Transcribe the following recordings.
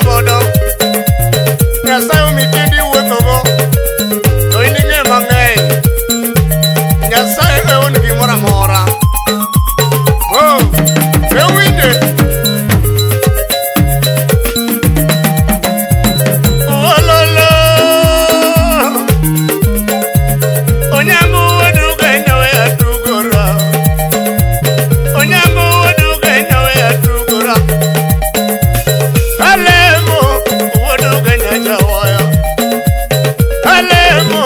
godo. Nyasaye omitedi wuothogo. To in ing'e mang'eny. Nyasaye eon gimoro amora. Ewinje. Ololo. Onyango waduga nyawe atugora. Onyango waduga nyawe atugora. Alemo waduga nyajawoya. Alemo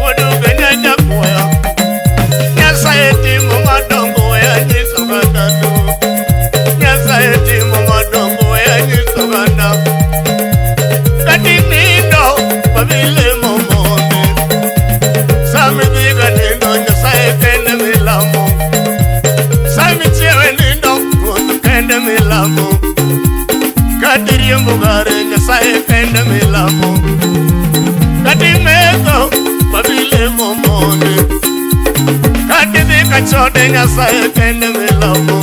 waduga nyajawoya. Nyasaye timo madongo ya nyiso gandadu. Nyasaye timo madongo ya nyiso ganda. Kati nindo pabile momone. Sami diga nindo Nyasaye kende milamo. Sami chiewe nindo ruoth kende milamo. Kati riembo gare Nyasaye kende milamo. Kati metho pabile momone. Kati dhi kachode Nyasaye kende milamo.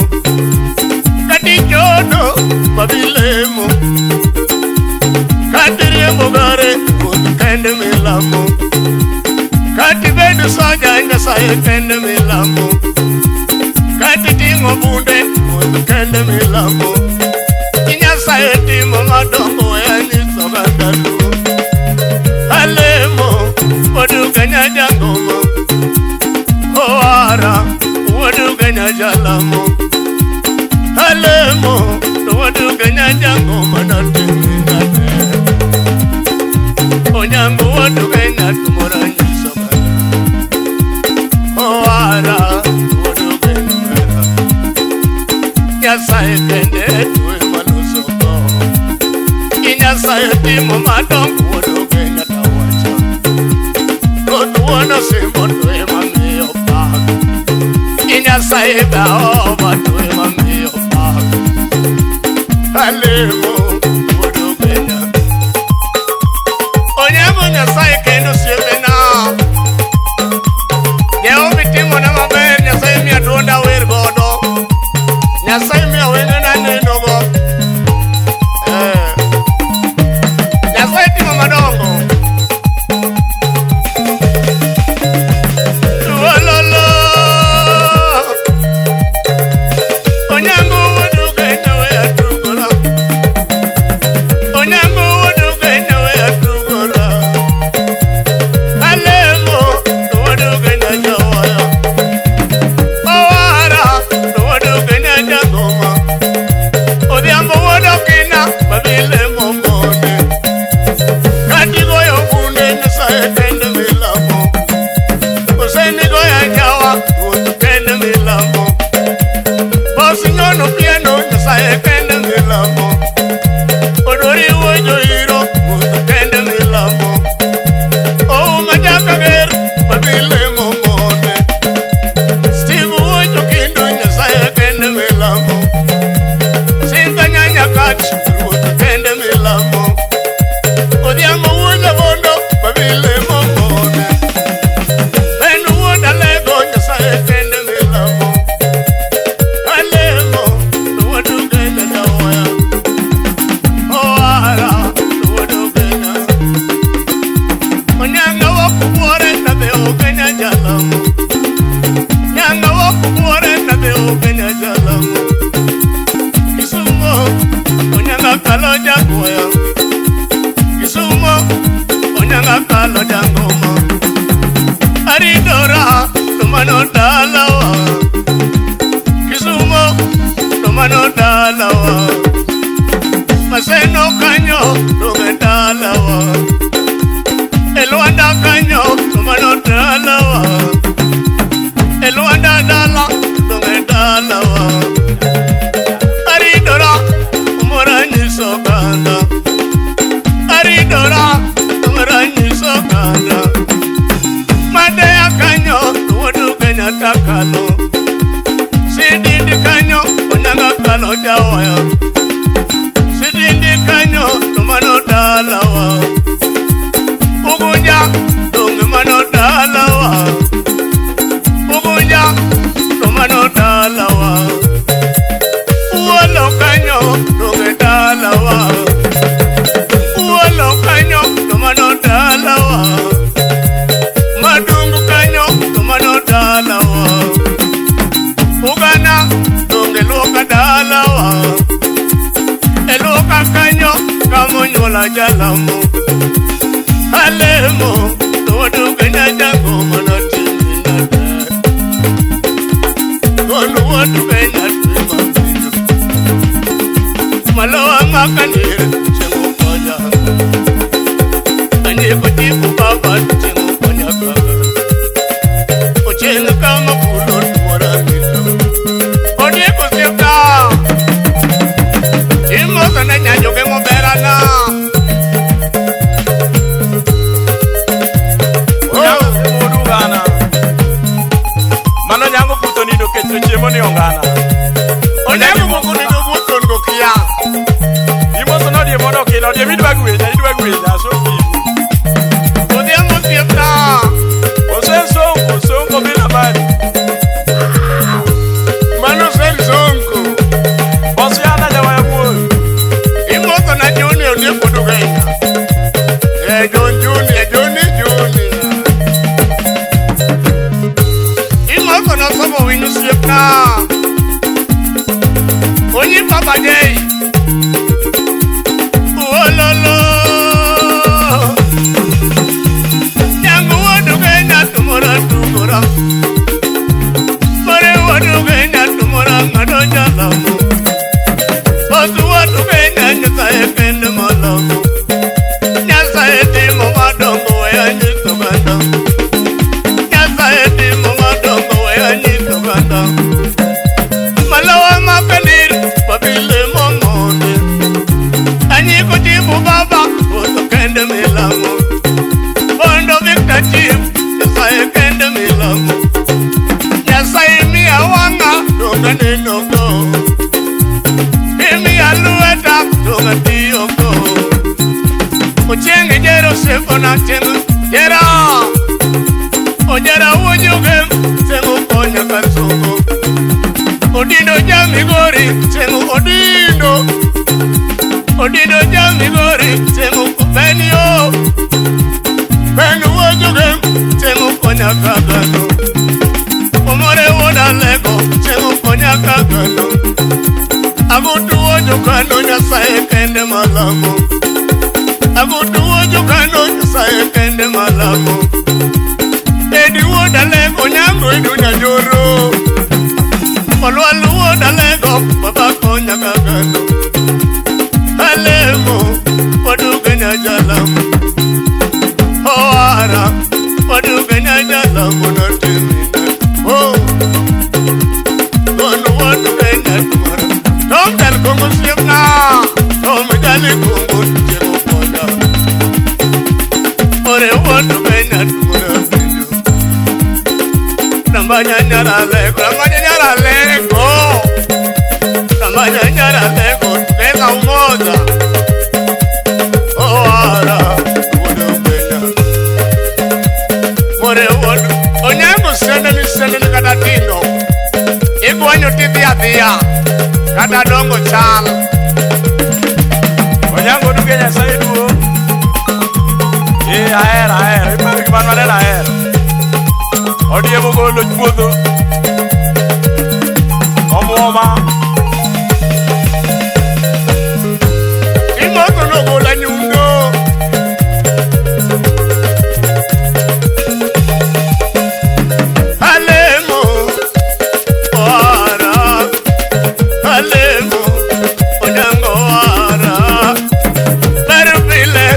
Kati jodo mabilemo. Kati riembo gare ruoth kende milamo. Kati bedo soja Nyasaye kende milamo. Kati ting'o bunde ruoth kende milamo. Nyasaye timo madongo ya nyiso gandadu. Alemo waduga nyajangoma. Oara waduga nyajalamo. Alemo waduga nyajangoma natimingane. Onyango waduga nyatumora nyiso gandadu. Oara waduga nyamera. Nyasaye kende tuwe malusoko. Nyasaye timo madongo waduga nyatawacha. Otuona simbo tuwe mamiyo pak. Nyasaye baoba tuwe mamiyo pak. Alemo waduga nya. Onyango Nyasaye kendo siepena. Jehova timo na maber. Nyasaye miya duonda wer godo. Nyasaye miya wengena neno go. Nyasaye timo madongo. Ololo. Onyango waduga nyawe atugora. Onyango waduga nyawe atugora. Alemo waduga nyajawaya. Owara waduga nyajagoma. Odhiambo wadokina babile momone. Kati goyo bunde Nyasaye kende milamo. Oseni goya nyawa ruoth kende milamo. Osinyono pieno Nyasaye kende milamo. Odori wojo iro ruoth kende milamo. Ouma jakager babile momone. Steve wojo kindo Nyasaye kende milamo. Singa nyanya kach ruoth kende milamo. Odhiambo wuoja bondo babile momone. Beno wuoda lego Nyasaye kende milamo. Alemo waduga nyajawoya. Oara waduga nya. Onyanga wakubuore nabe ogenya jalamo. Nyanga wakubuore nabe ogenya jalamo. Kisumo onyanga kalo jagoya. Kisumo onyanga kalo jangoma. Aridora tumano dalawa. Kisumo tumano dalawa. Maseno kanyo tume dalawa. Elwanda kanyo tumano dalawa. Elwanda dala tume dalawa. Aridora umora nyiso ganda. Aridora umora nyiso ganda. Madea kanyo waduga nyatakalo. Sidindi kanyo onyanga kalo jawoya. Sidindi kanyo tumano dalawa. Ugunja tungi mano dalawa. Ugunja tumano dalawa. Uolo kanyo tungi dalawa. mala jalamu alemo todo ganya jango manati Gonu wadu ganya malawa makanir chengo konya anye pati baba chengo konya kaka ochenga kama pulo mora mito odie kusika imo sana nyanyo ke ngoberana odugana mano nyango puto nido kecho chemo ni ongana onyango moko nido puto ngokia imo sana die modo kilo die midwa gweja so odie mo siepna osongo bila bali mano sel songo osiana jawa ya mwoyo imo sana juni odie puto genya juni imo sana sobo winu siepna onyi papa jay ololo nyangu wadu genya tumora mare wadu genya tumora ngado jalamu osu wadu genya nyasaye kende malamu nyasaye timo madongo ya nyitoganda nyasaye timo madongo ya nyitoganda malawa makanir babile momone anyi kutibu baba osu kende milamu ondo vikta chip nyasaye kende milamu nyasaye miya wanga donga ninogo imi alueta donga tiyoko ochenge jero sefona chengu jera ojera wujugem sengu konya kansugo odido jamigori sengu odido jamigori sengu benio benu wujugem sengu konya kagano omore woda lego sengu konya kagano agutu wujugano nyasaye kende malamu agutu wujugano nyasaye kende malamu edi woda lego nyango idunya joro olwalu woda lego baba konya kagano alemo wadugenya jalamu oara wadugenya jalamu notimine gonu wadugenya tumara tomdal kongo siepna tomidali kongo jemo konya ore wadugenya tumara pinyo nambanya nyara lego leka umoja oara wadugenya more wodu onyango sene kata tino igwanyo tithia kata dongo chal onyango dugenya saiduo ahera ipari kiman manena ahera odiemo golo chuodho omuoma imoto no gola nyundo alemo ora alemo onyango ora perupile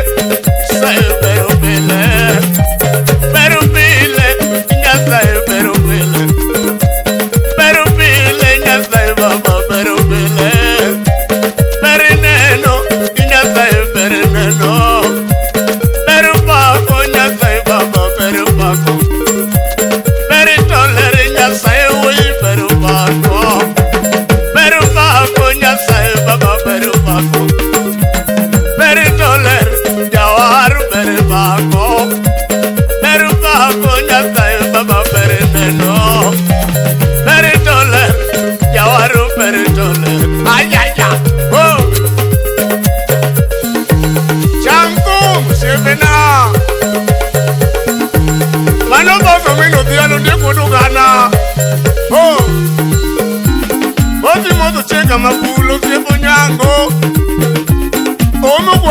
sai perupile nyasai perupile nyasai baba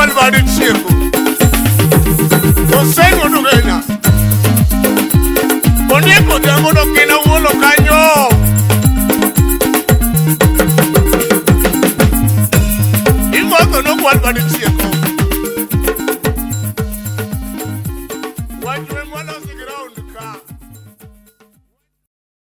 kwal bari chieko Osengo dugena Onieko diambo no kina uolo kanyo Imoto no kwal bari chieko Wajwe mwalo